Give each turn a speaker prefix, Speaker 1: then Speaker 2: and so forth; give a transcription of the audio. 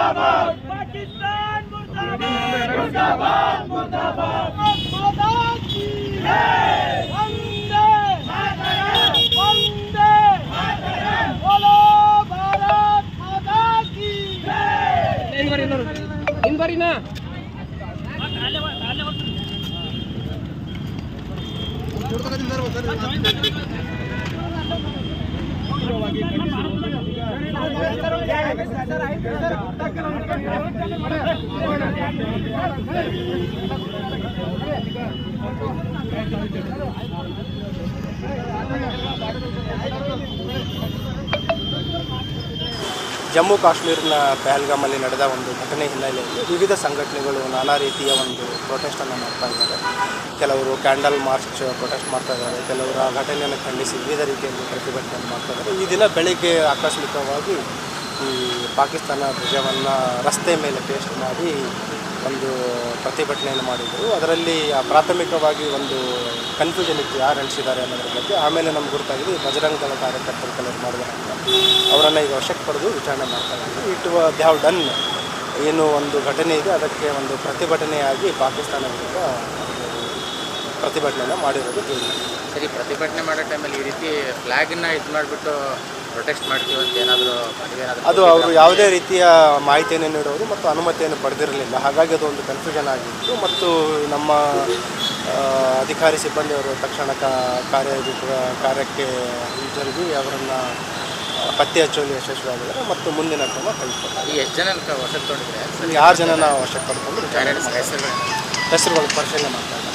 Speaker 1: पाकिस्तान मुर्दाबाद माता की वंदे वंदे बोलो भारत माता की इन बारी ना
Speaker 2: ಜಮ್ಮು ಕಾಶ್ಮೀರಿನ ಪಹಲ್ಗಾಮಲ್ಲಿ ನಡೆದ ಒಂದು ಘಟನೆ ಹಿನ್ನೆಲೆಯಲ್ಲಿ ವಿವಿಧ ಸಂಘಟನೆಗಳು ನಾನಾ ರೀತಿಯ ಒಂದು ಪ್ರೊಟೆಸ್ಟನ್ನು ಮಾಡ್ತಾ ಇದ್ದಾರೆ. ಕೆಲವರು ಕ್ಯಾಂಡಲ್ ಮಾರ್ಚ್ ಪ್ರೊಟೆಸ್ಟ್ ಮಾಡ್ತಾ ಇದ್ದಾರೆ, ಕೆಲವರು ಆ ಘಟನೆಯನ್ನು ಖಂಡಿಸಿ ವಿವಿಧ ರೀತಿಯಲ್ಲಿ ಪ್ರತಿಭಟನೆ ಮಾಡ್ತಾ ಇದ್ದಾರೆ. ಈ ದಿನ ಬೆಳಿಗ್ಗೆ ಆಕಸ್ಮಿಕವಾಗಿ ಈ ಪಾಕಿಸ್ತಾನ ಧ್ವಜವನ್ನು ರಸ್ತೆ ಮೇಲೆ ಪೇಸ್ಟ್ ಮಾಡಿ ಒಂದು ಪ್ರತಿಭಟನೆಯನ್ನು ಮಾಡಿದರು. ಅದರಲ್ಲಿ ಪ್ರಾಥಮಿಕವಾಗಿ ಒಂದು ಕನ್ಫ್ಯೂಷನ್ ಇತ್ತು, ಯಾರು ನಡೆಸಿದ್ದಾರೆ ಅನ್ನೋದ್ರ ಬಗ್ಗೆ. ಆಮೇಲೆ ನಮ್ಗೆ ಗೊತ್ತಾಗಿದೆ ಬಜರಂಗ ದಳ ಕಾರ್ಯಕರ್ತರು ಕೆಲವರು ಮಾಡಿದ್ದಾರೆ ಅಂತ. ಅವರನ್ನು ಈಗ ವಶಕ್ಕೆ ಪಡೆದು ವಿಚಾರಣೆ ಮಾಡ್ತಾ ಇದ್ದೀವಿ. ದೇ ಹ್ಯಾವ್ ಡನ್ ಏನು ಒಂದು ಘಟನೆ ಇದೆ ಅದಕ್ಕೆ ಒಂದು ಪ್ರತಿಭಟನೆಯಾಗಿ ಪಾಕಿಸ್ತಾನ ವಿರುದ್ಧ ಪ್ರತಿಭಟನೆಯನ್ನು ಮಾಡಿರೋದು ತಿಳಿದಿದೆ.
Speaker 3: ಸರಿ, ಪ್ರತಿಭಟನೆ ಮಾಡೋ ಟೈಮಲ್ಲಿ ಈ ರೀತಿ ಫ್ಲ್ಯಾಗನ್ನು ಇದು ಮಾಡಿಬಿಟ್ಟು ಪ್ರೊಟೆಸ್ಟ್ ಮಾಡ್ತೀವಿ ಅಂತ ಏನಾದರೂ
Speaker 2: ಅದು ಅವರು ಯಾವುದೇ ರೀತಿಯ ಮಾಹಿತಿಯನ್ನು ನೀಡೋರು ಮತ್ತು ಅನುಮತಿಯನ್ನು ಪಡೆದಿರಲಿಲ್ಲ. ಹಾಗಾಗಿ ಅದು ಒಂದು ಕನ್ಫ್ಯೂಷನ್ ಆಗಿತ್ತು. ಮತ್ತು ನಮ್ಮ ಅಧಿಕಾರಿ ಸಿಬ್ಬಂದಿಯವರು ತಕ್ಷಣ ಕಾರ್ಯಕ್ಕೆ ಹಿಂತಿರುಗಿ ಅವರನ್ನು ಪತ್ತೆ ಹಚ್ಚುವಲ್ಲಿ ಯಶಸ್ವಿಯಾಗಿದ್ದಾರೆ ಮತ್ತು ಮುಂದಿನ ಕ್ರಮ ಕೈಗೊಳ್ತಾರೆ.
Speaker 3: ಈ ಎಷ್ಟು ಜನ ವಶಕ್ಕೆ ತೊಗೊಂಡಿದ್ದಾರೆ?
Speaker 2: 6 ಜನನ ವಶಕ್ಕೆ ಪಡ್ಕೊಂಡು ಹೆಸರುಗಳು ಪರಿಶೀಲನೆ ಮಾಡ್ತಾರೆ.